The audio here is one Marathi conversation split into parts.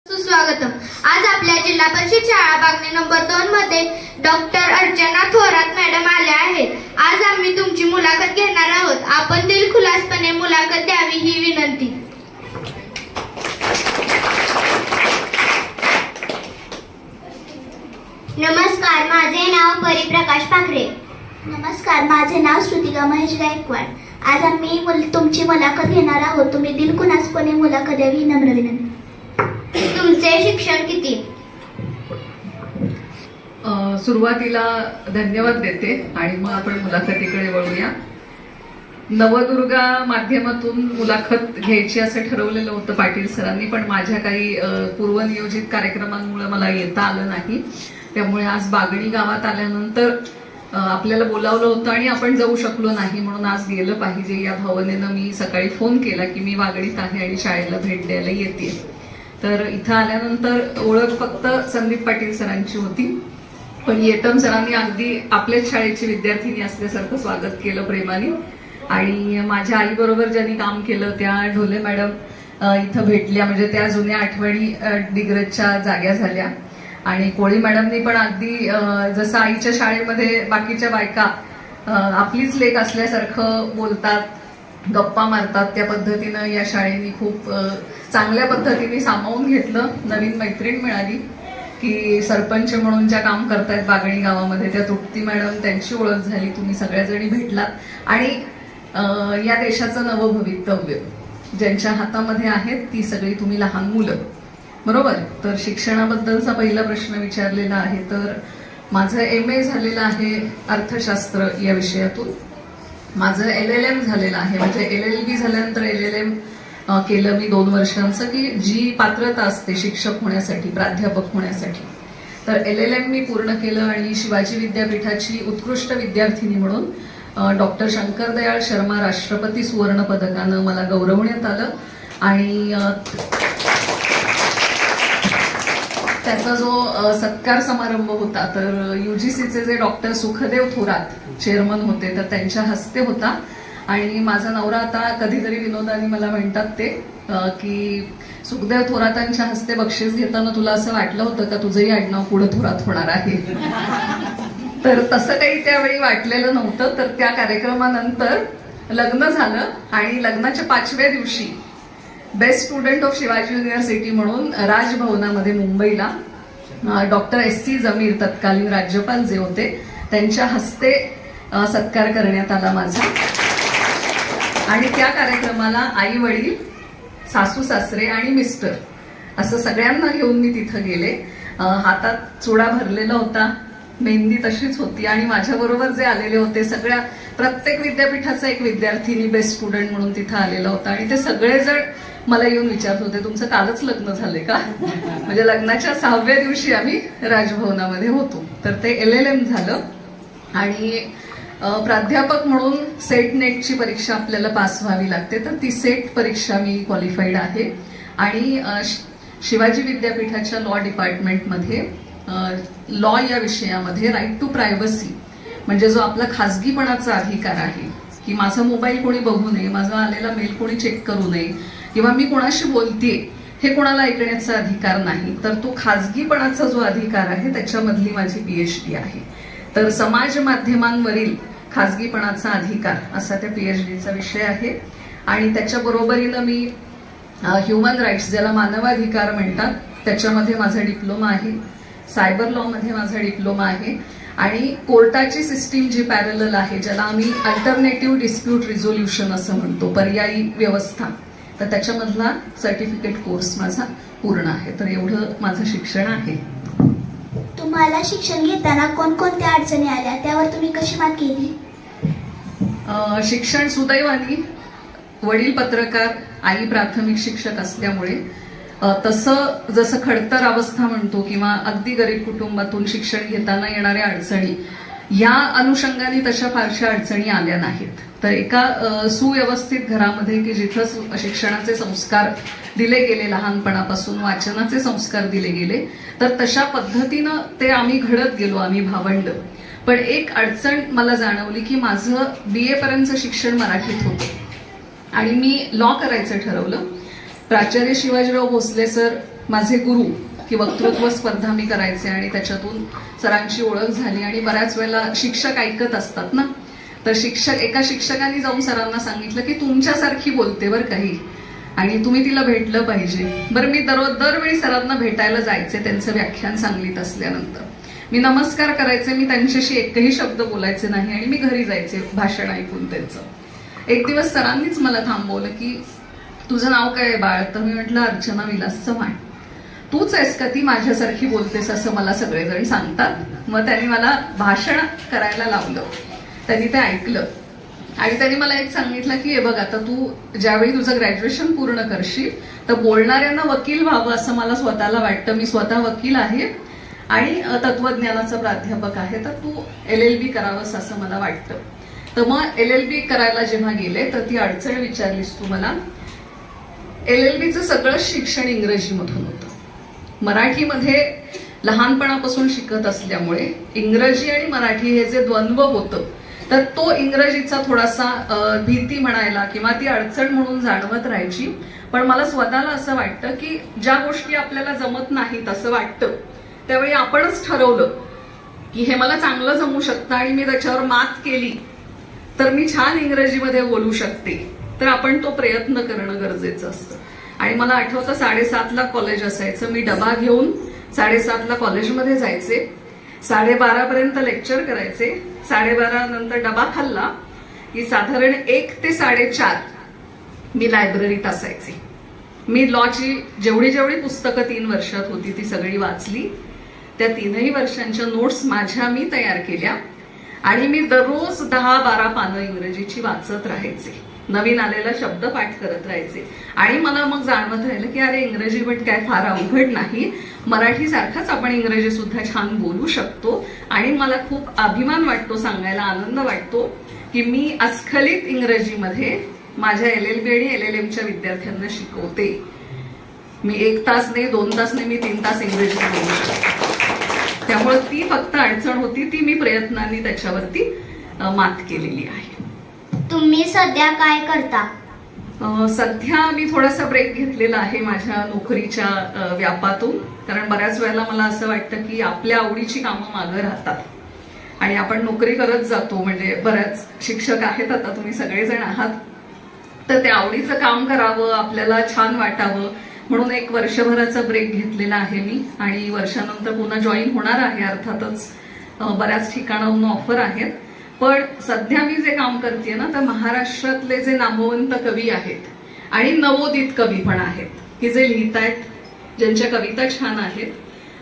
सुस्वागतम। आज आपल्या जिल्हा परिषद शाळा बागणे नंबर 2 मध्ये डॉक्टर अर्चना थोरात मॅडम आल्या आहेत। आज आम्ही तुमची मुलाखत घेणार आहोत। आपण दिलखुलासपणे मुलाखत द्यावी ही विनंती। नमस्कार, माझे नाव परिप्रकाश पाखरे। नमस्कार, माझे नाव श्रुतिका महेश गायकवाड। आज आम्ही तुमची मुलाखत घेणार आहोत। तुम्ही दिलखुलासपणे मुलाखत द्यावी ही नम्र विनंती। तुमचे शिक्षण किती? सुरुवातीला धन्यवाद देते आणि मग आपण मुलाखतीकडे वळूया। नवदुर्गा माध्यमातून मुलाखत घ्यायची असं ठरवलेलं होतं पाटील सरांनी, पण माझ्या काही पूर्वनियोजित कार्यक्रमांमुळे मला येता आलं नाही। त्यामुळे आज बागणी गावात आल्यानंतर आपल्याला बोलावलं होतं आणि आपण जाऊ शकलो नाही, म्हणून आज गेलं पाहिजे या भावनेनं मी सकाळी फोन केला की मी बागणीत आहे आणि शाळेला भेट द्यायला येते। तर इथं आल्यानंतर ओळख फक्त संदीप पाटील सरांची होती, पण येतम सरांनी अगदी आपल्याच शाळेची विद्यार्थिनी असल्यासारखं स्वागत केलं प्रेमाने। आणि माझ्या आई बरोबर ज्यांनी काम केलं त्या ढोले मॅडम इथं भेटल्या, म्हणजे त्या जुन्या आठवणी डिग्रजच्या जाग्या झाल्या। आणि कोळी मॅडमनी पण अगदी जसं आईच्या शाळेमध्ये बाकीच्या बायका आपलीच लेक असल्यासारखं बोलतात, गप्पा मारतात, त्या पद्धतीनं या शाळेने खूप चांगल्या पद्धतीने सामावून घेतलं। नवीन मैत्रीण मिळाली की सरपंच म्हणून ज्या काम करतायत बागणी गावामध्ये त्या तृप्ती मॅडम, त्यांची ओळख झाली। तुम्ही सगळ्याजणी भेटलात आणि या देशाचं नवं भवितव्य ज्यांच्या हातामध्ये आहेत ती सगळी तुम्ही लहान मुलं, बरोबर। तर शिक्षणाबद्दलचा पहिला प्रश्न विचारलेला आहे। तर माझं MA झालेलं आहे अर्थशास्त्र या विषयातून। माझं LLM झालेलं आहे, म्हणजे LLB झाल्यानंतर LLM केलं मी 2 वर्षांचं, की जी पात्रता असते शिक्षक होण्यासाठी, प्राध्यापक होण्यासाठी। तर LLM मी पूर्ण केलं आणि शिवाजी विद्यापीठाची उत्कृष्ट विद्यार्थिनी म्हणून डॉक्टर शंकरदयाळ शर्मा राष्ट्रपती सुवर्ण पदकानं मला गौरवण्यात आलं। आणि त्याचा जो सत्कार समारंभ होता तर UGCचे जे डॉक्टर सुखदेव थोरात चेअरमन होते तर त्यांच्या हस्ते होता। आणि माझा नवरा आता कधीतरी विनोदाने मला म्हणतात ते की सुखदेव थोरातांच्या हस्ते बक्षीस घेताना तुला असं वाटलं होतं का तुझंही आडनाव पुढे थोरात होणार आहे? तर तसं काही त्यावेळी वाटलेलं नव्हतं। तर त्या कार्यक्रमानंतर लग्न झालं आणि लग्नाच्या 5व्या दिवशी best student of Shivaji university म्हणून राजभवनामध्ये मुंबईला डॉक्टर SC जमीर तत्कालीन राज्यपाल जे होते त्यांच्या हस्ते सत्कार करण्यात आला माझा। आणि त्या कार्यक्रमाला आई वडील, सासू सासरे आणि मिस्टर असं सगळ्यांना घेऊन मी तिथं गेले। हातात चुडा भरलेला होता, मेहंदी तशीच होती आणि माझ्याबरोबर जे आलेले होते सगळ्या प्रत्येक विद्यापीठाचा एक विद्यार्थिनी बेस्ट स्टुडंट म्हणून तिथं आलेला होता। आणि ते सगळेजण मला येऊन विचारत होते तुमचं कालच लग्न झाले का? म्हणजे लग्नाच्या 6व्या दिवशी आम्ही राजभवनामध्ये होतो। तर ते LLM झालं आणि प्राध्यापक म्हणून सेट नेटची परीक्षा आपल्याला पास व्हावी लागते, तर ती सेट परीक्षा मी क्वालिफाईड आहे। आणि शिवाजी विद्यापीठाच्या लॉ डिपार्टमेंटमध्ये लॉ या विषयामध्ये राईट टू प्रायव्हसी, म्हणजे जो आपला खाजगीपणाचा अधिकार आहे की माझा मोबाईल कोणी बघू नये, माझा आलेला मेल कोणी चेक करू नये किंवा मी कोणाशी बोलतेय हे कोणाला ऐकण्याचा अधिकार नाही, तर तो खाजगीपणाचा जो अधिकार आहे त्याच्यामधली माझी PhD आहे। तर समाज माध्यमांवरील खाजगीपणाचा अधिकार असा त्या PhDचा विषय आहे। आणि त्याच्या बरोबरीनं मी ह्युमन राईट्स ज्याला मानवाधिकार म्हणतात त्याच्यामध्ये माझा डिप्लोमा आहे, सायबर लॉ मध्ये माझा डिप्लोमा आहे आणि कोर्टाची सिस्टीम जी पॅरलल आहे ज्याला आम्ही अल्टरनेटिव्ह डिस्प्यूट रिझोल्युशन असं म्हणतो, पर्यायी व्यवस्था, तर त्याच्यामधला सर्टिफिकेट कोर्स माझा पूर्ण आहे। तर एवढं माझं शिक्षण आहे। तुम्हाला शिक्षण घेताना कोणकोणत्या अडचणी आल्या, त्यावर तुम्ही कशी मात केली? शिक्षण सुदैवाने वडील पत्रकार, आई प्राथमिक शिक्षक असल्यामुळे तसं जसं खडतर अवस्था म्हणतो किंवा अगदी गरीब कुटुंबातून शिक्षण घेताना येणाऱ्या अडचणी या अनुषंगाने तशा फारशा अडचणी आल्या नाहीत। तर एका सुव्यवस्थित घरामध्ये की जिथं शिक्षणाचे संस्कार दिले गेले, लहानपणापासून वाचनाचे संस्कार दिले गेले, तर तशा पद्धतीनं ते आम्ही घडत गेलो, आम्ही भावंड। पण एक अडचण मला जाणवली की माझं BA पर्यंतचं शिक्षण मराठीत होतं आणि मी लॉ करायचं ठरवलं। प्राचार्य शिवाजीराव भोसले सर माझे गुरु की वक्तृत्व स्पर्धा मी करायचे आणि त्याच्यातून सरांची ओळख झाली. आणि बऱ्याच वेळेला शिक्षक ऐकत असतात ना, तर एका शिक्षकांनी जाऊन सरांना सांगितलं की तुमच्यासारखी बोलते बरं काही, आणि तुम्ही तिला भेटलं पाहिजे. बरं, मी दरवेळी सरांना भेटायला जायचे त्यांचं व्याख्यान सांगलीत असल्यानंतर. मी नमस्कार करायचे, मी त्यांच्याशी एकही शब्द बोलायचे नाही आणि मी घरी जायचे भाषण ऐकून त्यांचं. एक दिवस सरांनीच मला थांबवलं की तुझं नाव काय आहे बाळ? तर मी म्हटलं अर्चना विलास चव्हाण. तूच आहेस का ती माझ्यासारखी बोलतेस असं मला सगळेजण सांगतात. मग त्यांनी मला भाषण करायला लावलं, त्यांनी ते ऐकलं आणि त्यांनी मला एक सांगितलं की हे बघ, आता तू ज्यावेळी तुझं ग्रॅज्युएशन पूर्ण करशील तर बोलणाऱ्यांना वकील व्हावं असं मला स्वतःला वाटतं. मी स्वतः वकील आहे आणि तत्वज्ञानाचा प्राध्यापक आहे, तर तू LLB करावंस असं मला वाटतं. तर मग LLB करायला जेव्हा गेले तर ती अडचण विचारलीस तू मला. LLBचं सगळं शिक्षण इंग्रजीमधून होतं. मराठीमध्ये लहानपणापासून शिकत असल्यामुळे इंग्रजी आणि मराठी हे जे द्वंद्व होतं, तर तो इंग्रजीचा थोडासा भीती म्हणायला किंवा ती अडचण म्हणून जाणवत राहायची. पण मला स्वतःला असं वाटतं की ज्या गोष्टी आपल्याला जमत नाहीत असं वाटतं त्यावेळी आपणच ठरवलं की हे मला चांगलं जमू शकतं आणि मी त्याच्यावर मात केली तर मी छान इंग्रजीमध्ये बोलू शकते, तर आपण तो प्रयत्न करणं गरजेचं असतं. आणि मला आठवतं 7:30ला कॉलेज असायचं. मी डबा घेऊन 7:30ला कॉलेजमध्ये जायचे, 12:30पर्यंत लेक्चर करायचे, 12:30 नंतर डबा खाल्ला की साधारण 1 ते 4:30 मी लायब्ररीत असायचे. मी लॉची जेवढी पुस्तकं 3 वर्षात होती ती सगळी वाचली. त्या 3ही वर्षांच्या नोट्स माझ्या मी तयार केल्या आणि मी दररोज 10-12 पानं इंग्रजीची वाचत राहायचे, नवीन आलेला शब्द पाठ करत राहायचे. आणि मला मग जाणवत राहिलं की अरे इंग्रजी पण काय फार अवघड नाही, मराठी सारखाच आपण इंग्रजी सुद्धा छान बोलू शकतो. आणि मला खूप अभिमान वाटतो, सांगायला आनंद वाटतो की मी अस्खलित इंग्रजीमध्ये माझ्या LLB आणि LLMच्या विद्यार्थ्यांना शिकवते. मी 1 तास नाही, 2 तास नाही, मी 3 तास इंग्रजी बोलू शकते. त्यामुळे ती फक्त अडचण होती, ती मी प्रयत्नांनी त्याच्यावरती मात केलेली आहे. तुम्ही सध्या काय करता? सध्या मी थोडासा ब्रेक घेतलेला आहे माझ्या नोकरीच्या व्यापातून, कारण बऱ्याच वेळेला मला असं वाटतं की आपल्या आवडीची कामं मागं राहतात आणि आपण नोकरी करत जातो. म्हणजे बऱ्याच शिक्षक आहेत, आता तुम्ही सगळेजण आहात, तर त्या आवडीचं काम करावं, आपल्याला छान वाटावं म्हणून 1 वर्षभराचा ब्रेक घेतलेला आहे मी. आणि वर्षानंतर पुन्हा जॉईन होणार आहे. अर्थातच बऱ्याच ठिकाणाहून ऑफर आहेत. पण सध्या मी जे काम करते ना, तर महाराष्ट्रातले जे नामवंत कवी आहेत आणि नवोदित कवी पण आहेत की जे लिहित आहेत, ज्यांच्या कविता छान आहेत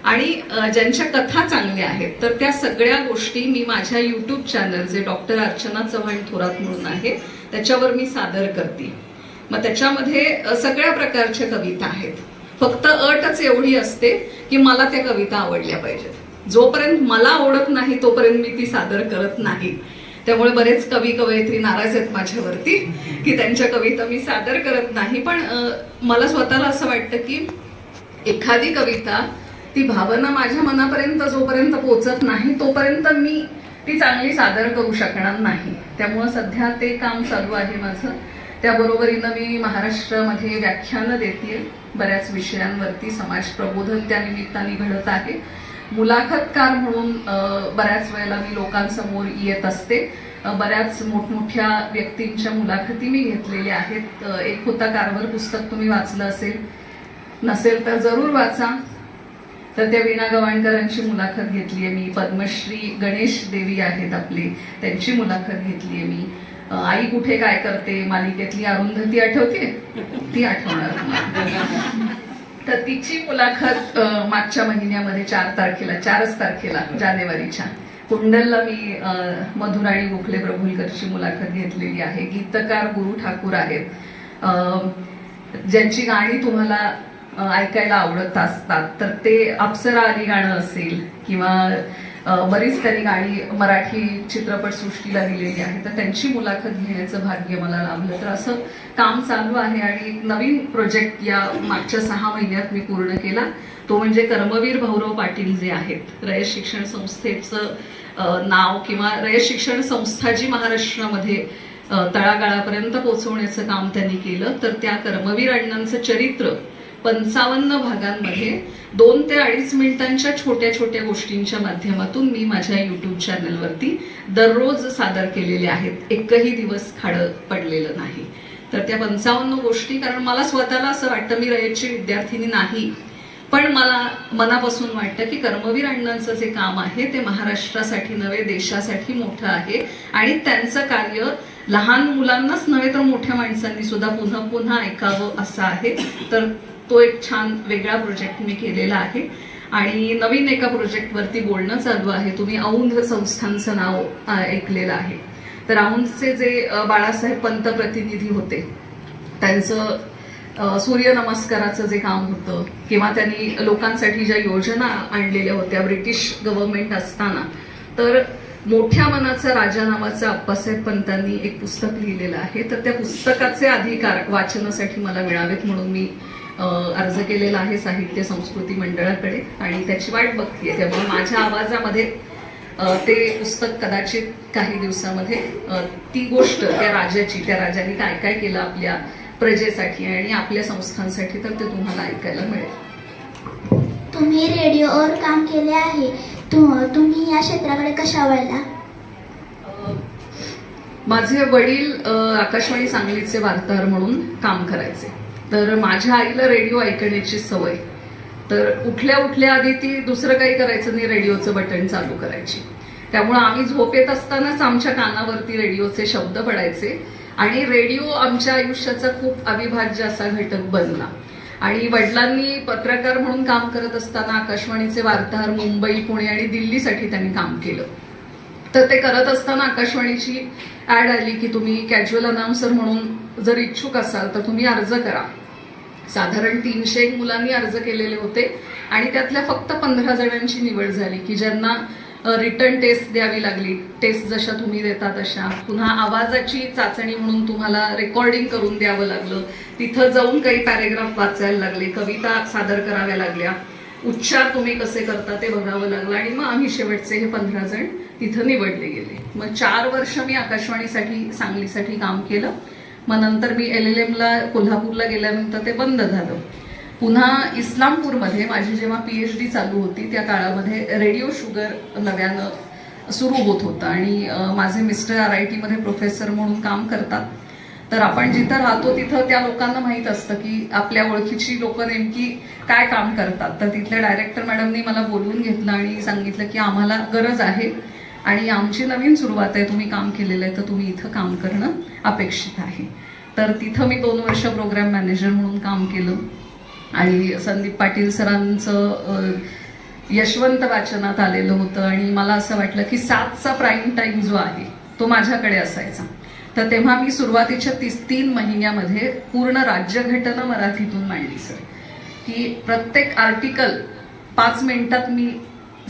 आणि ज्यांच्या कथा चांगल्या आहेत, तर त्या सगळ्या गोष्टी मी माझ्या YouTube चॅनल जे डॉक्टर अर्चना चव्हाण थोरात म्हणून आहे त्याच्यावर मी सादर करते. मग त्याच्यामध्ये सगळ्या प्रकारच्या कविता आहेत. फक्त अटच एवढी असते की मला त्या कविता आवडल्या पाहिजेत. जोपर्यंत मला आवडत नाही तोपर्यंत मी ती सादर करत नाही. त्यामुळे बरेच कवी कवयित्री नाराज आहेत माझ्यावरती की त्यांच्या कविता मी सादर करत नाही. पण मला स्वतःला असं वाटतं की एखादी कविता ती भावना माझ्या मनापर्यंत जोपर्यंत पोहोचत नाही तोपर्यंत मी ती चांगली सादर करू शकणार नाही. त्यामुळे सध्या ते काम चालू आहे माझं. त्याबरोबरीनं मी महाराष्ट्रामध्ये व्याख्यानं देते बऱ्याच विषयांवरती. समाज प्रबोधन त्या निमित्ताने घडत आहे. मुलाखतकार म्हणून बऱ्याच वेळेला मी लोकांसमोर येत असते. बऱ्याच मोठमोठ्या व्यक्तींच्या मुलाखती मी घेतलेल्या आहेत. एक होता कारवर पुस्तक, तुम्ही वाचलं असेल, नसेल तर जरूर वाचा. तर त्या वीणा गवाणकरांची मुलाखत घेतलीये मी. पद्मश्री गणेश देवी आहेत आपले, त्यांची मुलाखत घेतलीये मी. आई कुठे काय करते मालिकेतली अरुंधती आठवते, ती आठवणार. तर तिची मुलाखत मागच्या महिन्यामध्ये 4च तारखेला जानेवारीच्या कुंडलला मी मधुराणी गोखले प्रभुलकरची मुलाखत घेतलेली आहे. गीतकार गुरु ठाकूर आहेत, ज्यांची गाणी तुम्हाला ऐकायला आवडत असतात. तर ते अप्सरा आली गाणं असेल किंवा बरीच त्यांनी गाणी मराठी चित्रपटसृष्टीला दिलेली आहे, तर त्यांची मुलाखत घेण्याचं भाग्य मला लाभलं. तर असं काम चालू आहे. आणि एक नवीन प्रोजेक्ट या मागच्या 6 महिन्यात मी पूर्ण केला, तो म्हणजे कर्मवीर भाऊराव पाटील जे आहेत, रयत शिक्षण संस्थेचं नाव किंवा रयत शिक्षण संस्था जी महाराष्ट्रामध्ये तळागाळापर्यंत पोहोचवण्याचं काम त्यांनी केलं. तर त्या कर्मवीर अण्णांचं चरित्र 55 भागांमध्ये 2 ते 2.5 मिनिटांच्या छोट्या छोट्या गोष्टींच्या माध्यमातून मी माझ्या युट्यूब चॅनलवरती दररोज सादर केलेले आहेत. एकही दिवस खाडं पडलेलं नाही. तर त्या 55 गोष्टी, कारण मला स्वतःला असं वाटतं, मी रयतची विद्यार्थिनी नाही, पण मला मनापासून वाटतं की कर्मवीर अण्णांचं जे काम आहे ते महाराष्ट्रासाठी नव्हे देशासाठी मोठं आहे आणि त्यांचं कार्य लहान मुलांनाच नव्हे तर मोठ्या माणसांनी सुद्धा पुन्हा पुन्हा ऐकावं असं आहे. तर तो एक छान वेगळा प्रोजेक्ट मी केलेला आहे आणि नवीन एका प्रोजेक्टवरती बोलणं चालू आहे. तुम्ही औंध संस्थांचं नाव ऐकलेलं आहे. तर औंधचे जे बाळासाहेब पंत प्रतिनिधी होते, त्यांचं सूर्यनमस्काराचं जे काम होतं किंवा त्यांनी लोकांसाठी ज्या योजना आणलेल्या होत्या ब्रिटिश गव्हर्नमेंट असताना, तर मोठ्या मनाचा राजा नावाचं आप्पासाहेब पंतांनी एक पुस्तक लिहिलेलं आहे. तर त्या पुस्तकाचे अधिकार वाचनासाठी मला मिळावेत म्हणून मी अर्ज केलेला आहे साहित्य संस्कृती मंडळाकडे आणि त्याची वाट बघतीये. त्यामुळे माझ्या आवाजामध्ये ते पुस्तक कदाचित काही दिवसामध्ये ती गोष्ट त्या राजाने काय काय केलं आपल्या प्रजेसाठी आणि आपल्या संस्थांसाठी, तर ते तुम्हाला ऐकायला मिळेल. तुम्ही रेडिओवर काम केले आहे, तुम्ही या क्षेत्राकडे कशा वळला? माझे वडील आकाशवाणी सांगलीचे वार्ताहर म्हणून काम करायचे. तर माझ्या आईला रेडिओ ऐकण्याची सवय, तर उठल्या आधी ती दुसरं काही करायचं नाही, रेडिओचं बटन चालू करायची. त्यामुळे आम्ही झोप येत असतानाच आमच्या कानावरती रेडिओचे शब्द पडायचे आणि रेडिओ आमच्या आयुष्याचा खूप अविभाज्य असा घटक बनला. आणि वडिलांनी पत्रकार म्हणून काम करत असताना आकाशवाणीचे वार्ताहर मुंबई, पुणे आणि दिल्लीसाठी त्यांनी काम केलं. तर ते करत असताना आकाशवाणीची ऍड आली की तुम्ही कॅज्युअल अनाउन्सर म्हणून जर इच्छुक असाल तर तुम्ही अर्ज करा. साधारण 300 मुलांनी अर्ज केलेले होते आणि त्यातल्या फक्त 15 जणांची निवड झाली की ज्यांना रिटर्न टेस्ट द्यावी लागली. टेस्ट जशा तुम्ही देता तशा, पुन्हा आवाजाची चाचणी म्हणून तुम्हाला रेकॉर्डिंग करून द्यावं लागलं. तिथं जाऊन काही पॅरेग्राफ वाचायला लागले, कविता सादर कराव्या लागल्या, उच्चार तुम्ही कसे करता ते बघावं लागलं आणि मग आम्ही शेवटचे हे 15 जण तिथं निवडले गेले. मग 4 वर्ष मी आकाशवाणीसाठी सांगलीसाठी काम केलं. मग नंतर मी LLMला कोल्हापूरला गेल्यानंतर ते बंद झालं. पुन्हा इस्लामपूरमध्ये माझी जेव्हा PhD चालू होती त्या काळामध्ये रेडिओ शुगर नव्यानं सुरू होत होतं आणि माझे मिस्टर RIT मध्ये प्रोफेसर म्हणून काम करतात. तर आपण जिथं राहतो तिथं त्या लोकांना माहीत असतं की आपल्या ओळखीची लोक नेमकी काय काम करतात. तर तिथल्या डायरेक्टर मॅडमनी मला बोलवून घेतलं आणि सांगितलं की आम्हाला गरज आहे आणि आमची नवीन सुरुवात आहे, तुम्ही काम केलेलं आहे तर तुम्ही इथं काम करणं अपेक्षित आहे. तर तिथं मी 2 वर्ष प्रोग्राम मॅनेजर म्हणून काम केलं आणि संदीप पाटील सरांचं यशवंत वाचनात आलेलं होतं आणि मला असं वाटलं की 7चा प्राईम टाइम जो आहे तो माझ्याकडे असायचा. तर तेव्हा मी सुरुवातीच्या 3 महिन्यामध्ये पूर्ण राज्यघटना मराठीतून मांडली सर, की प्रत्येक आर्टिकल 5 मिनिटात मी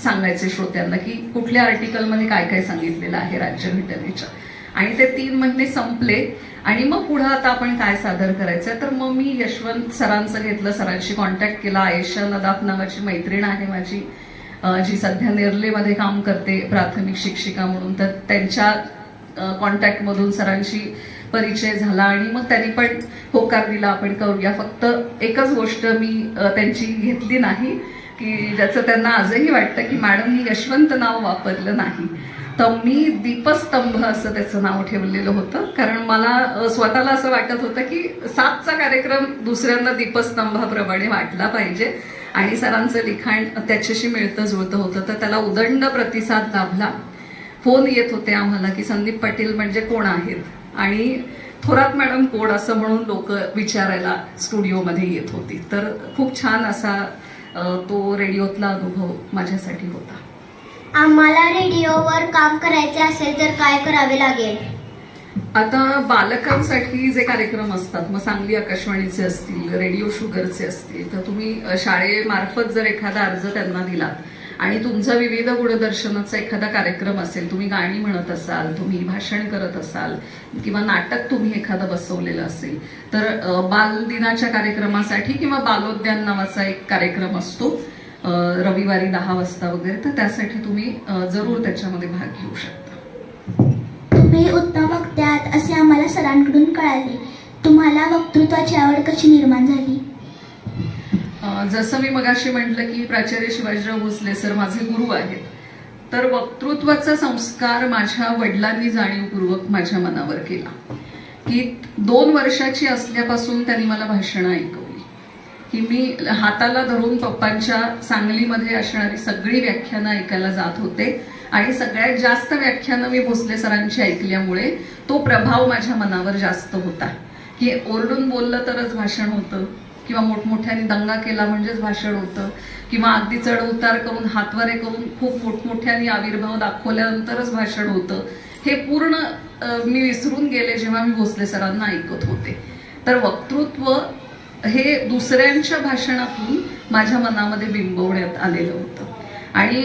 सांगायचे श्रोत्यांना की कुठल्या आर्टिकलमध्ये काय काय सांगितलेलं आहे राज्यघटनेच्या. आणि ते 3 महिने संपले आणि मग पुढे आता आपण काय सादर करायचंय. तर मग मी यशवंत सरांचं घेतलं, सरांशी कॉन्टॅक्ट केला. आयशा नदाफ नावाची मैत्रीण आहे माझी, जी सध्या नेरलेमध्ये काम करते प्राथमिक शिक्षिका म्हणून. तर त्यांच्या कॉन्टॅक्टमधून सरांशी परिचय झाला आणि मग त्यांनी पण होकार दिला आपण करूया. फक्त एकच गोष्ट मी त्यांची घेतली नाही की ज्याचं त्यांना आजही वाटतं की मॅडम ही यशवंत नाव वापरलं नाही. तर मी दीपस्तंभ असं त्याचं नाव ठेवलेलं होतं, कारण मला स्वतःला असं वाटत होतं की 7चा कार्यक्रम दुसऱ्यांदा दीपस्तंभाप्रमाणे वाटला पाहिजे आणि सरांचं लिखाण त्याच्याशी मिळतं जुळतं होतं. तर त्याला उदंड प्रतिसाद लाभला. फोन येत होते आम्हाला की संदीप पाटील म्हणजे कोण आहेत आणि थोरात मॅडम कोण असं म्हणून लोक विचारायला स्टुडिओमध्ये येत होती. तर खूप छान असा तो रेडिओतला अनुभव माझ्यासाठी होता. आम्हाला रेडिओवर काम करायचे असेल तर काय करावे लागेल? आता बालकांसाठी जे कार्यक्रम असतात, मग सांगली आकाशवाणीचे असतील, रेडिओ शुगरचे असतील, तर तुम्ही शाळेमार्फत जर एखादा अर्ज त्यांना दिलात आणि तुमचा विविध गुणदर्शनाचा एखादा कार्यक्रम असेल, तुम्ही गाणी म्हणत असाल, तुम्ही भाषण करत असाल किंवा नाटक तुम्ही एखादं बसवलेलं असेल, तर बालदिनाच्या कार्यक्रमासाठी किंवा बालोद्यान नावाचा एक कार्यक्रम असतो रविवारी 10 वाजता वगैरे, तर त्यासाठी तुम्ही जरूर त्याच्यामध्ये भाग घेऊ शकता. तुम्ही उत्तम वक्ते आहात असे आम्हाला सरांकडून कळाले. तुम्हाला वक्तृत्वाची आवड कशी निर्माण झाली? जसं मी मगाशी म्हटलं की प्राचार्य शिवाजीराव भोसले सर माझे गुरु आहेत, तर वक्तृत्वाचा संस्कार माझ्या वडिलांनी जाणीवपूर्वक माझ्या मनावर केला. की 2 वर्षाची असल्यापासून त्यांनी मला भाषणं ऐकवली, की मी हाताला धरून पप्पांच्या सांगलीमध्ये असणारी सगळी व्याख्यानं ऐकायला जात होते आणि सगळ्यात जास्त व्याख्यानं मी भोसले सरांची ऐकल्यामुळे तो प्रभाव माझ्या मनावर जास्त होता. की ओरडून बोललं तरच भाषण होतं, किंवा मोठमोठ्याने दंगा केला म्हणजेच भाषण होतं, किंवा अगदी चढ उतार करून हातवारे करून खूप मोठमोठ्याने आविर्भाव दाखवल्यानंतरच भाषण होतं, हे पूर्ण मी विसरून गेले जेव्हा मी भोसले सरांना ऐकत होते. तर वक्तृत्व हे दुसऱ्यांच्या भाषणातून माझ्या मनामध्ये बिंबवण्यात आलेलं होतं. आणि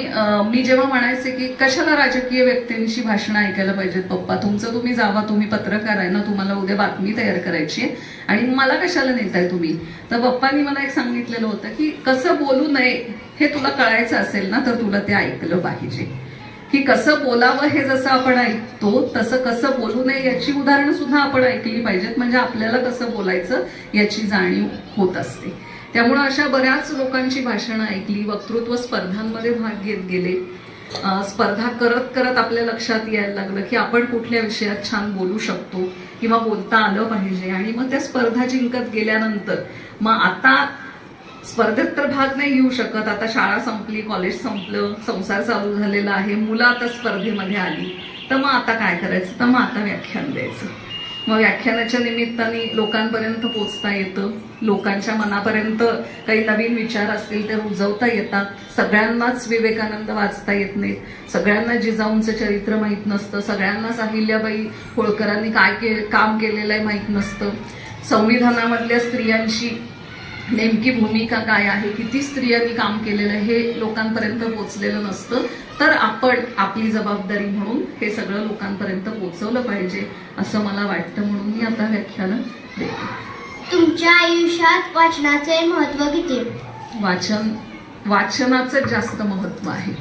मी जेव्हा म्हणायचे की कशाला राजकीय व्यक्तींची भाषणं ऐकायला पाहिजेत पप्पा, तुमचं तुम्ही जावा, तुम्ही पत्रकार आहे ना, तुम्हाला उद्या बातमी तयार करायची आहे आणि मला कशाला नेताय तुम्ही, तर पप्पांनी मला एक सांगितलेलं होतं की कसं बोलू नये हे तुला कळायचं असेल ना, तर तुला ते ऐकलं पाहिजे. की कसं बोलावं हे जसं आपण ऐकतो तसं कसं बोलू नये याची उदाहरणं सुद्धा आपण ऐकली पाहिजेत, म्हणजे आपल्याला कसं बोलायचं याची जाणीव होत असते. त्यामुळे अशा बऱ्याच लोकांची भाषणं ऐकली, वक्तृत्व स्पर्धांमध्ये भाग घेत गेले. स्पर्धा करत करत आपल्या लक्षात यायला लागलं की आपण कुठल्या विषयात छान बोलू शकतो किंवा बोलता आलं पाहिजे. आणि मग त्या स्पर्धा जिंकत गेल्यानंतर मग आता स्पर्धेत तर भाग नाही घेऊ शकत, आता शाळा संपली, कॉलेज संपलं, संसार चालू झालेला आहे, मुलं आता स्पर्धेमध्ये आली, तर मग आता काय करायचं, तर मग आता व्याख्यान द्यायचं. मग व्याख्यानाच्या निमित्ताने लोकांपर्यंत पोचता येतं, लोकांच्या मनापर्यंत काही नवीन विचार असतील ते रुजवता येतात. सगळ्यांनाच विवेकानंद वाचता येत नाहीत, सगळ्यांना जिजाऊंचं चरित्र माहीत नसतं, सगळ्यांनाच अहिल्याबाई होळकरांनी काय काम केलेलं आहे माहीत नसतं, संविधानामधल्या स्त्रियांची नेमकी भूमिका काय आहे, किती स्त्रियांनी काम केलेलं आहे हे लोकांपर्यंत पोचलेलं नसतं. तर आपण आपली जबाबदारी म्हणून हे सगळं लोकांपर्यंत पोचवलं पाहिजे असं मला वाटतं, म्हणून मी आता व्याख्यानं देते. तुमच्या आयुष्यात वाचनाचे महत्व किती? वाचनाचं जास्त महत्व आहे.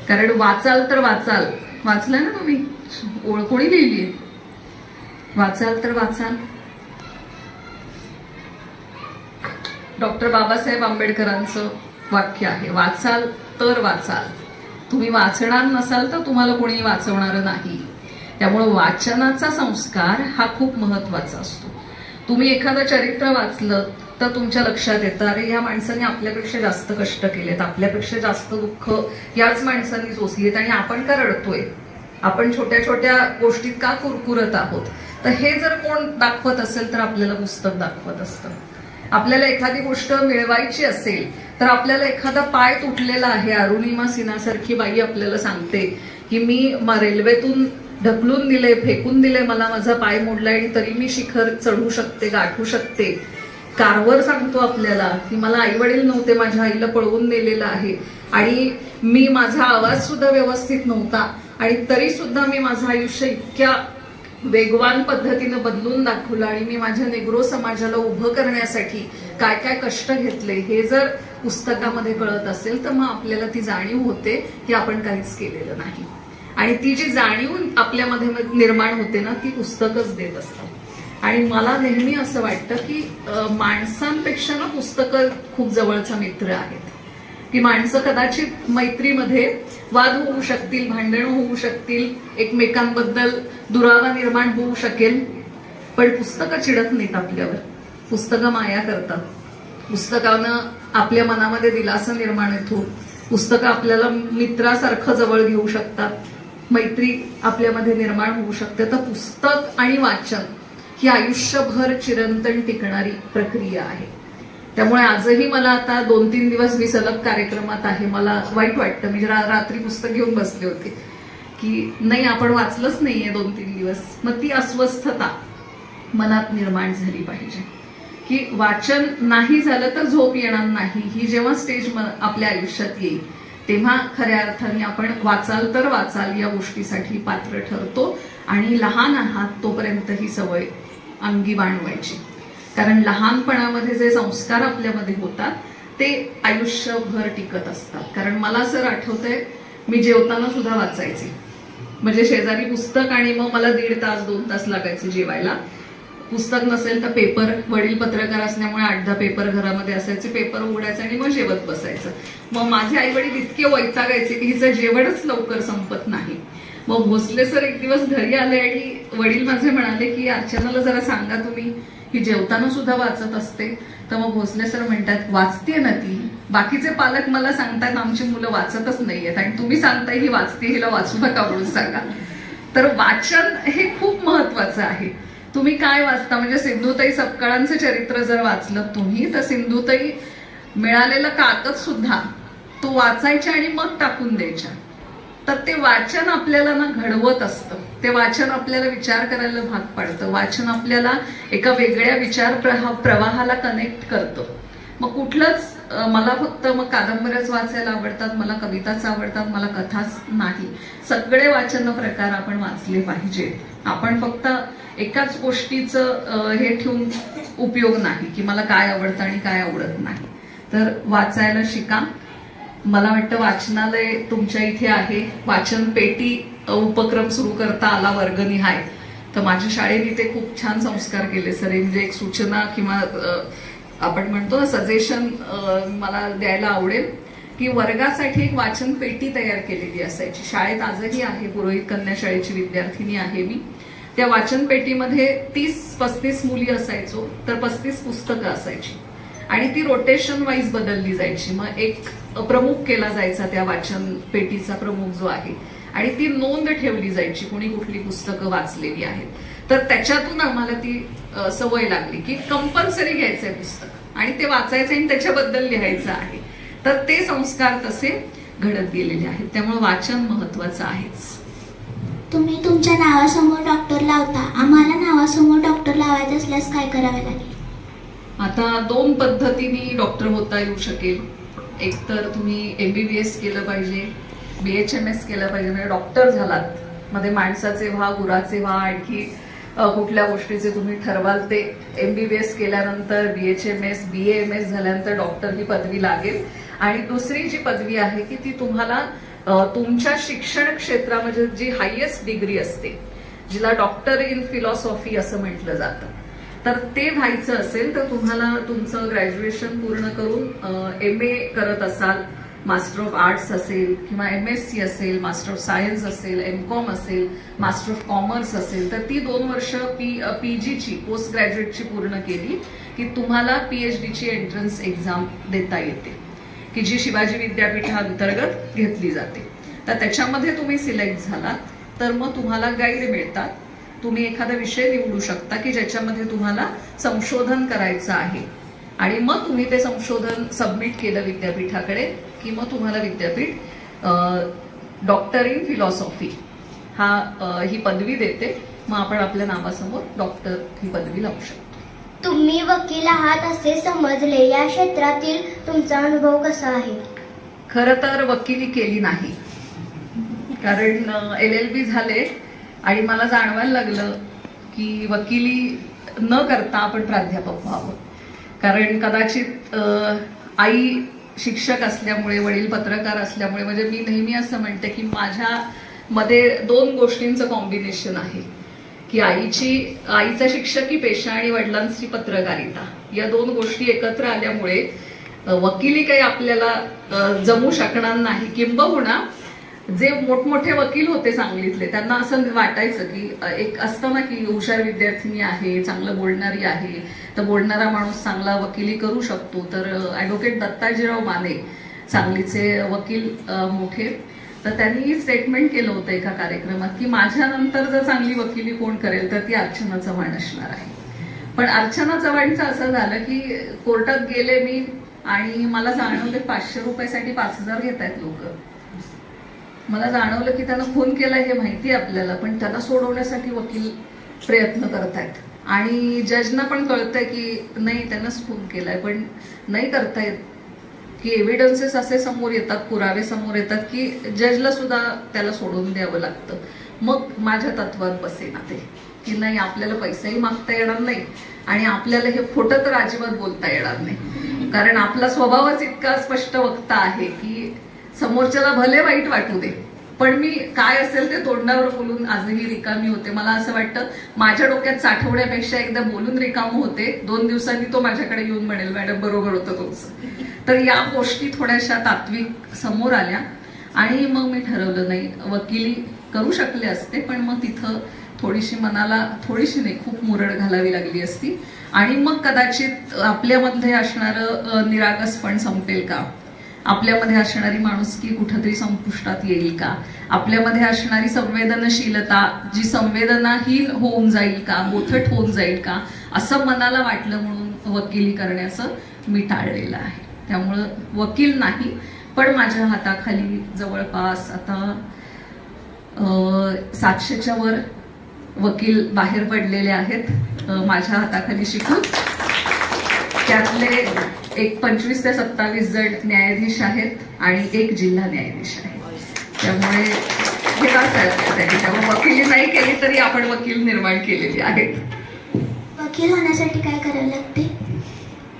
कारण वाचाल तर वाचाल, वाचलं ना तुम्ही, ओळ कोणी लिहिलीये, वाचाल तर वाचाल. डॉक्टर बाबासाहेब आंबेडकरांचं वाक्य आहे, वाचाल तर वाचाल. तुम्ही वाचणार नसाल तर तुम्हाला कोणी वाचवणार नाही. त्यामुळे वाचनाचा संस्कार हा खूप महत्वाचा असतो. तुम्ही एखादं चरित्र वाचलं तर तुमच्या लक्षात येतं, अरे या माणसाने आपल्यापेक्षा जास्त कष्ट केलेत, आपल्यापेक्षा जास्त दुःख याच माणसांनी सोसलीत आणि आपण का रडतोय, आपण छोट्या छोट्या गोष्टीत का कुरकुरत आहोत. तर हे जर कोण दाखवत असेल तर आपल्याला पुस्तक दाखवत असतं. आपल्याला एखादी गोष्ट मिळवायची असेल तर आपल्याला एखादा पाय तुटलेला आहे, अरुणिमा सिन्हासारखी बाई आपल्याला सांगते की मी रेल्वेतून ढकलून दिले, फेकून दिले, मला माझा पाय मोडलाय आणि तरी मी शिखर चढू शकते, गाठू शकते. कारवर सांगतो आपल्याला की मला आई वडील नव्हते, माझ्या आईला पळवून नेलेलं आहे आणि मी माझा आवाज सुद्धा व्यवस्थित नव्हता आणि तरी सुद्धा मी माझं आयुष्य इतक्या वेगवान पद्धतीनं बदलून दाखवलं आणि मी माझ्या नेग्रो समाजाला उभं करण्यासाठी काय काय कष्ट घेतले हे जर पुस्तकामध्ये कळत असेल तर मग आपल्याला ती जाणीव होते की आपण काहीच केलेलं नाही. आणि ती जी जाणीव आपल्यामध्ये निर्माण होते ना ती पुस्तकच देत असतात. आणि मला नेहमी असं वाटतं की माणसांपेक्षा ना पुस्तकं खूप जवळचा मित्र आहेत. की माणसं कदाचित मैत्रीमध्ये वाद होऊ शकतील, भांडणं होऊ शकतील, एकमेकांबद्दल दुरावा निर्माण होऊ शकेल, पण पुस्तकं चिडत नाहीत आपल्यावर, पुस्तकं माया करतात, पुस्तकानं आपल्या मनामध्ये दिलासा निर्माण होतो, पुस्तकं आपल्याला मित्रासारखं जवळ घेऊ शकतात, मैत्री आपल्यामध्ये निर्माण होऊ शकते. तर पुस्तक आणि वाचन ही आयुष्यभर चिरंतन टिकणारी प्रक्रिया आहे. त्यामुळे आजही मला आता 2-3 दिवस मी सलग कार्यक्रमात आहे, मला वाईट वाटतं. मी रात्री पुस्तक घेऊन बसले होते की नाही आपण वाचलंच नाहीये 2-3 दिवस. मग ती अस्वस्थता मनात निर्माण झाली पाहिजे की वाचन नाही झालं तर झोप येणार नाही. ही जेव्हा स्टेज आपल्या आयुष्यात येईल तेव्हा खऱ्या अर्थाने आपण वाचाल तर वाचाल या गोष्टीसाठी पात्र ठरतो. आणि लहान आहात तोपर्यंत ही सवय अंगी बाणवायची, कारण लहानपणामध्ये जे संस्कार आपल्यामध्ये होतात ते आयुष्यभर टिकत असतात. कारण मला असं आठवतंय मी जेवताना सुद्धा वाचायचे, म्हणजे शेजारी पुस्तक आणि मग मला 1.5 तास 2 तास लागायचे जेवायला. पुस्तक नसेल तर पेपर, वडील पत्रकार असल्यामुळे 8-10 पेपर घरामध्ये असायचे, पेपर उघडायचे आणि मग जेवत बसायचं. मग माझे आई वडील इतके वैतागायचे की हिचं जेवणच लवकर संपत नाही. मग भोसले सर एक दिवस घरी आले आणि वडील माझे म्हणाले की अर्चनाला जरा सांगा तुम्ही, ही जेवताना सुद्धा वाचत असते. तर मग भोसले सर म्हणतात, वाचते ना ती, बाकीचे पालक मला सांगतात आमची मुलं वाचतच नाहीयेत आणि तुम्ही सांगताय ही वाचते, हिला वाचू नका म्हणून सांगा. तर वाचन हे खूप महत्वाचं आहे. तुम्ही काय वाचता, म्हणजे सिंधुताई सपकाळांचं चरित्र जर वाचलं तुम्ही, तर सिंधुताई मिळालेला कागद सुद्धा तो वाचायच्या आणि मग टाकून द्यायच्या. तर ते वाचन आपल्याला ना घडवत असतं, ते वाचन आपल्याला विचार करायला भाग पाडतं, वाचन आपल्याला एका वेगळ्या विचार प्रवाहाला कनेक्ट करतं. मग कुठलंच मला फक्त मग कादंबऱ्याच वाचायला आवडतात, मला कविताच आवडतात, मला कथाच नाही. सगळे वाचन प्रकार आपण वाचले पाहिजेत. आपण फक्त एकाच गोष्टीचं हे ठेवून उपयोग नाही की मला काय आवडतं आणि काय आवडत नाही. तर वाचायला शिका. मला वाटतं वाचनालय तुमच्या इथे आहे. वाचन पेटी उपक्रम सुरू करता आला वर्गनिहाय. तर माझ्या शाळेने ते खूप छान संस्कार केले सर. म्हणजे एक सूचना किंवा आपण म्हणतो ना सजेशन मला द्यायला आवडेल की वर्गासाठी एक वाचन पेटी तयार केलेली असायची. शाळेत आजही आहे, पुरोहित कन्या शाळेची विद्यार्थिनी आहे मी. त्या वाचन पेटीमध्ये 30-35 मुली असायचो, तर 35 पुस्तकं असायची आणि ती रोटेशन वाईज बदलली जायची. मग एक प्रमुख केला जायचा त्या वाचन पेटीचा प्रमुख जो आहे आणि ती नोंद ठेवली जायची कोणी कुठली पुस्तकं वाचलेली आहेत. तर त्याच्यातून आम्हाला ती सवय लागली की कंपल्सरी घ्यायचंय पुस्तक आणि ते वाचायचं आणि त्याच्याबद्दल लिहायचं आहे. तर ते संस्कार तसे घडत गेलेले आहेत. त्यामुळे वाचन महत्वाचं आहेच. तुम्ही तुमच्या नावासमोर डॉक्टर लावता, आम्हाला नावासमोर डॉक्टर लावायचं असल्यास काय करावे लागेल? आता 2 पद्धतीने डॉक्टर होता येऊ शकेल. एक तर तुम्ही MBBS केलं पाहिजे, BHMS केलं पाहिजे, म्हणजे डॉक्टर झालात. मध्ये माणसाचे व्हा, गुराचे व्हा, आणखी कुठल्या गोष्टीचे तुम्ही ठरवाल ते. MBBS केल्यानंतर BHMS, BAMS झाल्यानंतर डॉक्टर ही पदवी लागेल. आणि दुसरी जी पदवी आहे की ती तुम्हाला तुमच्या शिक्षण क्षेत्रामध्ये जी हायेस्ट डिग्री असते, जिला डॉक्टर इन फिलॉसॉफी असं म्हटलं जातं, तर ते व्हायचं असेल तर तुम्हाला तुमचं ग्रॅज्युएशन पूर्ण करून MA करत असाल, मास्टर ऑफ आर्ट्स असेल किंवा MSc असेल, मास्टर ऑफ सायन्स असेल, MCOM असेल, मास्टर ऑफ कॉमर्स असेल, तर ती 2 वर्ष PGची पोस्ट ग्रॅज्युएटची पूर्ण केली की तुम्हाला PhDची एंट्रन्स एक्झाम देता येते की जी शिवाजी विद्यापीठाअंतर्गत घेतली जाते. तर त्याच्यामध्ये तुम्ही सिलेक्ट झालात तर मग तुम्हाला गाईड मिळतात. तुम्ही एखादा विषय निवडू शकता की ज्याच्यामध्ये तुम्हाला संशोधन करायचं आहे आणि मग तुम्ही ते संशोधन सबमिट केलं विद्यापीठाकडे की मग तुम्हाला विद्यापीठ डॉक्टर इन फिलॉसॉफी ही पदवी देते. मग आपण आपल्या नावासमोर डॉक्टर ही पदवी लावू शकतो. तुम्ही वकील आहात असे समजले, या क्षेत्रातील तुमचा अनुभव कसा आहे? खरं तर वकिली केली नाही, कारण LLB झाले आणि मला जाणवायला लागलं की वकिली न करता आपण प्राध्यापक व्हावं. कारण कदाचित आई शिक्षक असल्यामुळे, वडील पत्रकार असल्यामुळे, म्हणजे मी नेहमी असं म्हणते की माझ्या मध्ये 2 गोष्टींचं कॉम्बिनेशन आहे की आईचा शिक्षकी पेशा आणि वडिलांची पत्रकारिता, या 2 गोष्टी एकत्र आल्यामुळे वकिली काही आपल्याला जमू शकणार नाही. किंबहुना जे मोठमोठे वकील होते सांगलीतले त्यांना असं वाटायचं की एक असतं ना की हुशार विद्यार्थिनी आहे, चांगलं बोलणारी आहे, तर बोलणारा माणूस चांगला वकिली करू शकतो. तर ॲडव्होकेट दत्ताजीराव माने सांगलीचे वकील मोठे, तर त्यांनी स्टेटमेंट केलं होतं एका कार्यक्रमात की माझ्यानंतर जर चांगली वकिली कोण करेल तर ती अर्चना चव्हाण असणार आहे. पण अर्चना चव्हाणचं असं झालं की कोर्टात गेले मी आणि मला जाणवलं 500 रुपयासाठी 5000 घेतायत लोक. मला जाणवलं की त्यांना खून केलाय हे माहिती आहे आपल्याला, पण त्यांना सोडवण्यासाठी वकील प्रयत्न करतायत आणि जजना पण कळतंय की नाही त्यांनाच खून केलाय, पण नाही करतायत की एव्हिडन्सेस असे समोर येतात, पुरावे समोर येतात की जजला सुद्धा त्याला सोडून द्यावं लागतं. मग माझ्या तत्वात बसेना ते की नाही आपल्याला पैसाही मागता येणार नाही आणि आपल्याला हे खोटं तर अजिबात बोलता येणार नाही, कारण आपला स्वभावच इतका स्पष्ट वक्ता आहे की समोरच्याला भले वाईट वाटू दे पण मी काय असेल ते तोंडावर बोलून आजही रिकामी होते. मला असं वाटतं माझ्या डोक्यात साठवण्यापेक्षा एकदा बोलून रिकाम होते, 2 दिवसांनी तो माझ्याकडे येऊन म्हणेल मॅडम बरोबर होतं तुमचं. तर या गोष्टी थोड्याशा तात्विक समोर आल्या आणि मग मी ठरवलं नाही, वकिली करू शकले असते पण मग तिथं थोडीशी मनाला थोडीशी नाही खूप मुरड घालावी लागली असती आणि मग कदाचित आपल्यामध्ये असणारं निरागसपण संपेल का, आपल्यामध्ये असणारी माणुसकी कुठंतरी संपुष्टात येईल का, आपल्यामध्ये असणारी संवेदनशीलता जी संवेदनाहीन होऊन जाईल का, बोथट होऊन जाईल का, असं मनाला वाटलं म्हणून वकिली करण्याचं मी टाळलेलं आहे. त्यामुळं वकील नाही, पण माझ्या हाताखाली जवळपास आता 700च्या वर वकील बाहेर पडलेले आहेत माझ्या हाताखाली शिकून. त्यातले एक 25 ते 27 जण न्यायाधीश आहेत आणि 1 जिल्हा न्यायाधीश आहे. त्यामुळे हे त्यामुळे वकिली नाही केली तरी आपण वकील निर्माण केलेली आहेत. वकील होण्यासाठी काय करायला लागते?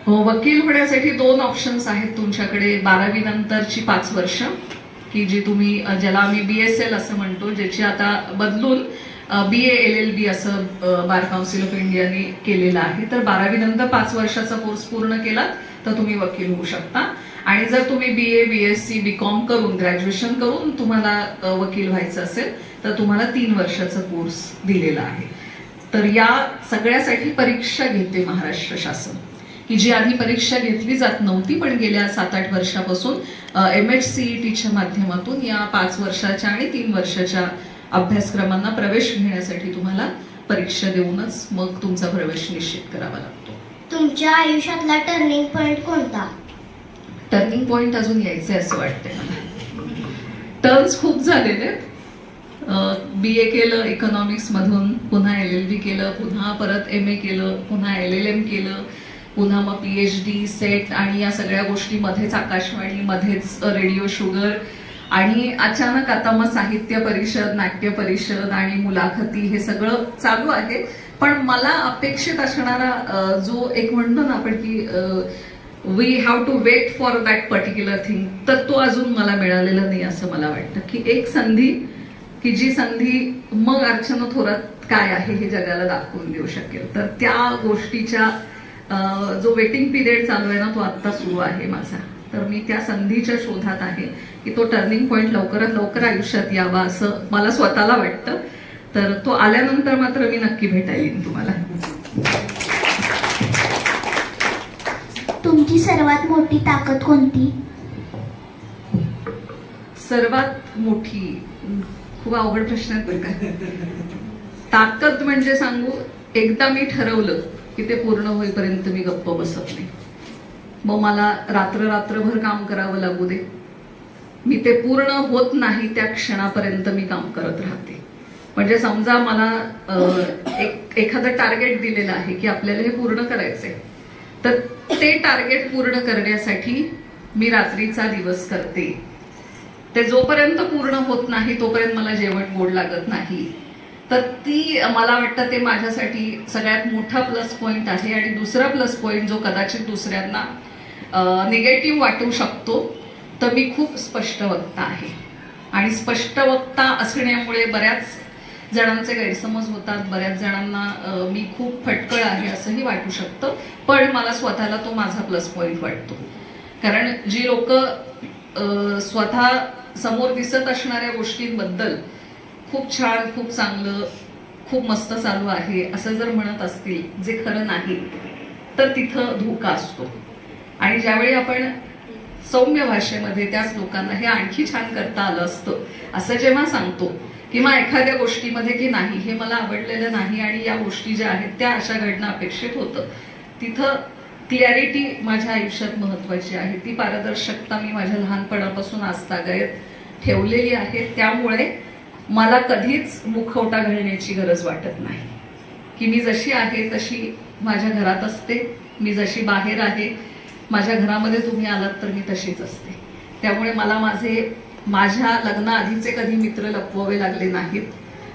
वकील होण्यासाठी 2 ऑप्शन्स आहेत तुमच्याकडे. 12वी नंतरची 5 वर्ष की जी तुम्ही, ज्याला आम्ही BSL असं म्हणतो, ज्याची आता बदलून BA LLB असं बार काउन्सिल ऑफ इंडियाने केलेलं आहे. तर 12वी नंतर 5 वर्षाचा कोर्स पूर्ण केलात तर तुम्ही वकील होऊ शकता. आणि जर तुम्ही BA BSc BCom करून ग्रॅज्युएशन करून तुम्हाला वकील व्हायचं असेल तर तुम्हाला 3 वर्षाचा कोर्स दिलेला आहे. तर या सगळ्यासाठी परीक्षा घेते महाराष्ट्र शासन, की जी आधी परीक्षा घेतली जात नव्हती पण गेल्या 7-8 वर्षापासून MHCETच्या माध्यमातून या 5 वर्षाच्या आणि 3 वर्षाच्या अभ्यासक्रमांना प्रवेश घेण्यासाठी तुम्हाला परीक्षा देऊनच मग तुमचा प्रवेश निश्चित करावा लागतो. तुमच्या आयुष्यातला टर्निंग पॉइंट कोणता? टर्निंग पॉइंट अजून यायचे असं वाटतंय मला. टर्न्स खूप झालेले. BA केलं इकॉनॉमिक्स मधून, पुन्हा LLB केलं, पुन्हा परत MA केलं, पुन्हा LLM केलं, पुन्हा मग PhD सेट आणि या सगळ्या गोष्टी मध्येच आकाशवाणी, मध्येच रेडिओ शुगर आणि अचानक आता मग साहित्य परिषद, नाट्य परिषद आणि मुलाखती हे सगळं चालू आहे. पण मला अपेक्षित असणारा जो एक म्हणतो ना आपण की we have to wait for that particular thing, तर तो अजून मला मिळालेला नाही असं मला वाटतं. की एक संधी, की जी संधी मग अर्चना थोरात काय आहे हे जगाला दाखवून देऊ शकेल. तर त्या गोष्टीच्या जो वेटिंग पिरियड चालू आहे ना तो आता सुरू आहे माझा. तर मी त्या संधीच्या शोधात आहे की तो टर्निंग पॉइंट लवकरात लवकर आयुष्यात यावा असं मला स्वतःला वाटतं. तर तो आल्यानंतर मात्र मी नक्की भेटायला येईन तुम्हाला. तुमची सर्वात मोठी ताकद कोणती? सर्वात मोठी, खूप अवघड प्रश्न आहे बरं का. ताकद म्हणजे सांगू, एकदा मी ठरवलं की ते पूर्ण होईपर्यंत मी गप्प बसत नाही. मग मला रात्रभर काम करावं लागू दे, मी ते पूर्ण होत नाही त्या क्षणापर्यंत मी काम करत राहते. म्हणजे समजा मला एखादं टार्गेट दिलेलं आहे की आपल्याला हे पूर्ण करायचंय, तर ते टार्गेट पूर्ण करण्यासाठी मी रात्रीचा दिवस करते. ते जोपर्यंत पूर्ण होत नाही तोपर्यंत मला जेवण गोड लागत नाही. तर ती मला वाटतं ते माझ्यासाठी सगळ्यात मोठा प्लस पॉइंट आहे. आणि दुसरा प्लस पॉइंट जो कदाचित दुसऱ्यांना निगेटिव्ह वाटू शकतो, तर मी खूप स्पष्ट वक्ता आहे. आणि स्पष्ट वक्ता असण्यामुळे बऱ्याच जणांचे गैरसमज होतात, बऱ्याच जणांना मी खूप फटकळ आहे असंही वाटू शकतं. पण मला स्वतःला तो माझा प्लस पॉइंट वाटतो. कारण जी लोक स्वतः समोर दिसत असणाऱ्या गोष्टींबद्दल खूप छान, खूप चांगलं, खूप मस्त चालू आहे असं जर म्हणत असतील, जे खरं नाही, तर तिथं धोका असतो. आणि ज्यावेळी आपण सौम्य भाषेमध्ये त्याच लोकांना हे आणखी छान करता आलं असतं असं जेव्हा सांगतो, किंवा एखाद्या गोष्टीमध्ये की नाही हे मला आवडलेलं नाही आणि या गोष्टी ज्या आहेत त्या अशा घडणं अपेक्षित होतं, तिथं क्लॅरिटी माझ्या आयुष्यात महत्वाची आहे. ती पारदर्शकता मी माझ्या लहानपणापासून आजतागायत ठेवलेली आहे. त्यामुळे मला कधीच मुखवटा घालण्याची गरज वाटत नाही. की मी जशी आहे तशी माझ्या घरात असते, मी जशी बाहेर आहे, माझ्या घरामध्ये तुम्ही आलात तर मी तशीच असते. त्यामुळे मला माझ्या लग्नाआधीचे कधी मित्र लपवावे लागले नाहीत.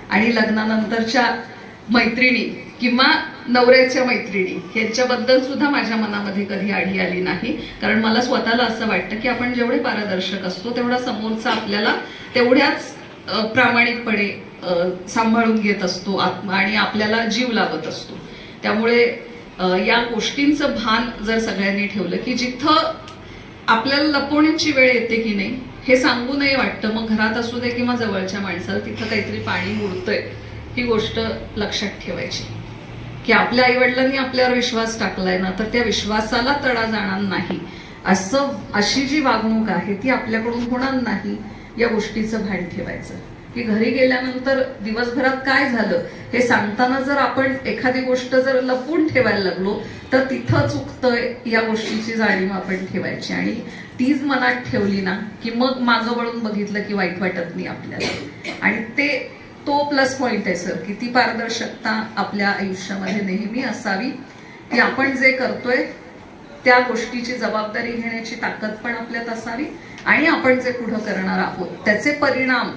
आणि लग्नानंतरच्या मैत्रिणी किंवा नवऱ्याच्या मैत्रिणी यांच्याबद्दल सुद्धा माझ्या मनामध्ये कधी आढी आली नाही. कारण मला स्वतःला असं वाटतं की आपण जेवढे पारदर्शक असतो तेवढा समोरचा आपल्याला तेवढ्याच प्रामाणिकपणे सांभाळून घेत असतो आणि आपल्याला जीव लावत असतो. त्यामुळे या गोष्टींचं भान जर सगळ्यांनी ठेवलं की जिथं आपल्याला लपवण्याची वेळ येते की नाही हे सांगू नये वाटतं, मग घरात असू दे किंवा जवळच्या माणसाला, तिथं काहीतरी पाणी मुरतंय ही गोष्ट लक्षात ठेवायची की आपल्या आईवडिलांनी आपल्यावर विश्वास टाकलाय ना, तर त्या विश्वासाला तडा जाणार नाही, अशी जी वागणूक आहे ती आपल्याकडून होणार नाही या गोष्टीचं भान ठेवायचं. की घरी गेल्यानंतर दिवसभरात काय झालं हे सांगताना जर आपण एखादी गोष्ट जर लपवून ठेवायला लागलो तर तिथं चुकतंय या गोष्टीची जाणीव आपण ठेवायची. आणि तीच मनात ठेवली ना की मग मागं वळून बघितलं की वाईट वाटत नाही आपल्याला. आणि तो प्लस पॉइंट आहे सर की ती पारदर्शकता आपल्या आयुष्यामध्ये नेहमी असावी की आपण जे करतोय त्या गोष्टीची जबाबदारी घेण्याची ताकद पण आपल्यात असावी आणि आपण जे पुढे करणार आहोत त्याचे परिणाम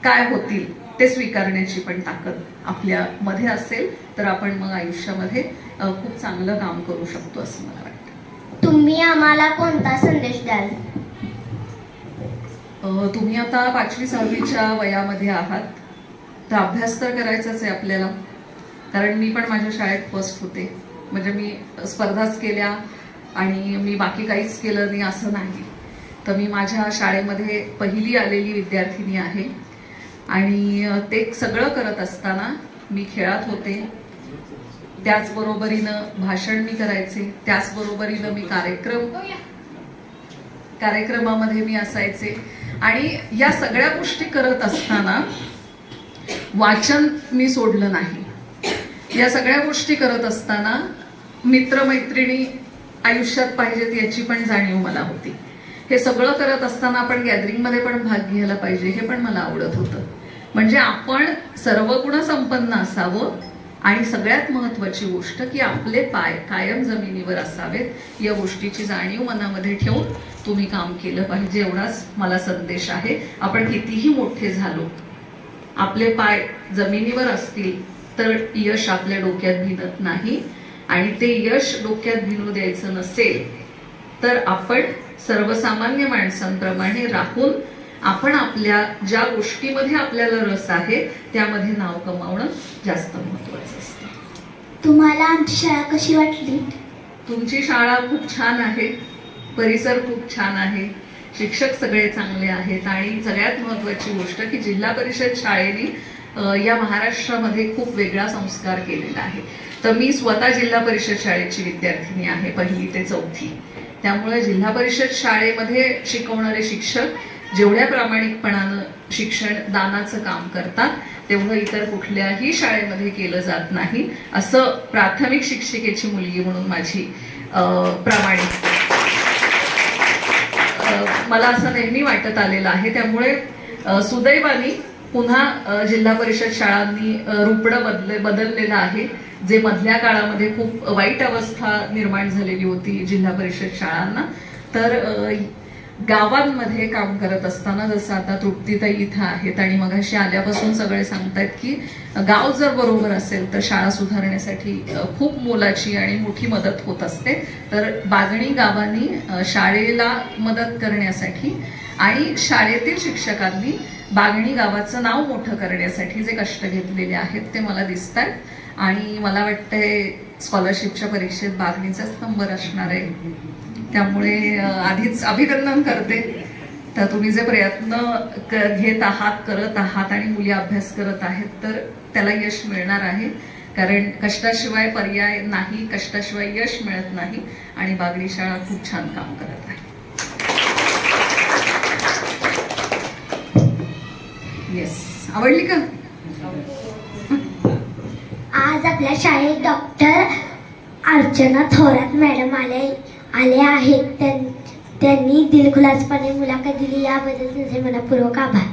काय होतील ते स्वीकारण्याची पण ताकद आपल्या मध्ये असेल तर आपण मग आयुष्यामध्ये खूप चांगलं काम करू शकतो असं मला वाटतं. तुम्ही आम्हाला कोणता संदेश द्याल? तुम्ही आता 5वी-6वीच्या वयामध्ये आहात तर अभ्यास तर करायचाच आहे आपल्याला, कारण मी पण माझ्या शाळेत फर्स्ट होते. म्हणजे मी स्पर्धाच केल्या आणि मी बाकी काहीच केलं नाही असं नाही, तर मी माझ्या शाळेमध्ये पहिली आलेली विद्यार्थिनी आहे. आणि ते सगळं करत असताना मी खेळात होते, त्याचबरोबरीनं भाषण मी करायचे, त्याचबरोबरीनं मी कार्यक्रमामध्ये मी असायचे. आणि या सगळ्या गोष्टी करत असताना वाचन मी सोडलं नाही. या सगळ्या गोष्टी करत असताना मित्रमैत्रिणी आयुष्यात पाहिजेत याची पण जाणीव मला होती. हे सगळं करत असताना आपण गॅदरिंगमध्ये पण भाग घ्यायला पाहिजे हे पण मला आवडत होतं. म्हणजे आपण सर्व गुण संपन्न असावं आणि सगळ्यात महत्वाची गोष्ट की आपले पाय कायम जमिनीवर असावेत या गोष्टीची जाणीव मनामध्ये ठेवून तुम्ही काम केलं पाहिजे, एवढाच मला संदेश आहे. आपण कितीही मोठे झालो आपले पाय जमिनीवर असतील तर यश आपल्या डोक्यात भिनत नाही. आणि ते यश डोक्यात भिनू द्यायचं नसेल तर आपण सर्वसामान्य माणसांप्रमाणे राहून आपण आपल्या ज्या गोष्टीमध्ये आपल्याला रस आहे त्यामध्ये नाव कमावणं जास्त महत्वाचं असतं. तुम्हाला आमची शाळा कशी वाटली? तुमची शाळा खूप छान आहे, परिसर खूप छान आहे, शिक्षक सगळे चांगले आहेत आणि सगळ्यात महत्वाची गोष्ट की जिल्हा परिषद शाळेने या महाराष्ट्रामध्ये खूप वेगळा संस्कार केलेला आहे. तर मी स्वतः जिल्हा परिषद शाळेची विद्यार्थिनी आहे 1ली ते 4थी. त्यामुळे जिल्हा परिषद शाळेमध्ये शिकवणारे शिक्षक जेवढ्या प्रामाणिकपणानं शिक्षण दानाचं काम करतात तेवढं इतर कुठल्याही शाळेमध्ये केलं जात नाही, असं प्राथमिक शिक्षिकेची मुलगी म्हणून माझी प्रामाणिक मला असं नेहमी वाटत आलेलं आहे. त्यामुळे सुदैवाने पुन्हा जिल्हा परिषद शाळांनी रूपडं बदललेलं आहे. जे मधल्या काळामध्ये खूप वाईट अवस्था निर्माण झालेली होती जिल्हा परिषद शाळांना, तर गावांमध्ये काम करत असताना जसं आता तृप्तीताई इथं आहेत आणि मगाशी आल्यापासून सगळे सांगतायत की गाव जर बरोबर असेल तर शाळा सुधारण्यासाठी खूप मोलाची आणि मोठी मदत होत असते. तर बागणी गावांनी शाळेला मदत करण्यासाठी आणि शाळेतील शिक्षकांनी बागणी गावाचं नाव मोठं करण्यासाठी जे कष्ट घेतलेले आहेत ते मला दिसतात. आणि मला वाटतंय स्कॉलरशिपच्या परीक्षेत बागणीचाच नंबर असणार आहे. त्यामुळे आधीच अभिनंदन करते. तर तुम्ही जे प्रयत्न घेत आहात, करत आहात आणि मुली अभ्यास करत आहेत तर त्याला यश मिळणार आहे. कारण कष्टाशिवाय पर्याय नाही, कष्टाशिवाय यश मिळत नाही आणि बागणी शाळा खूप छान काम करत आहे. येस, आवडली का? आज आपल्या शाळेत डॉक्टर अर्चना थोरात मॅडम आले आहेत. त्यांनी दिलखुलासपणे मुलाखत दिली याबद्दल तुझे मनपूर्वक आभार.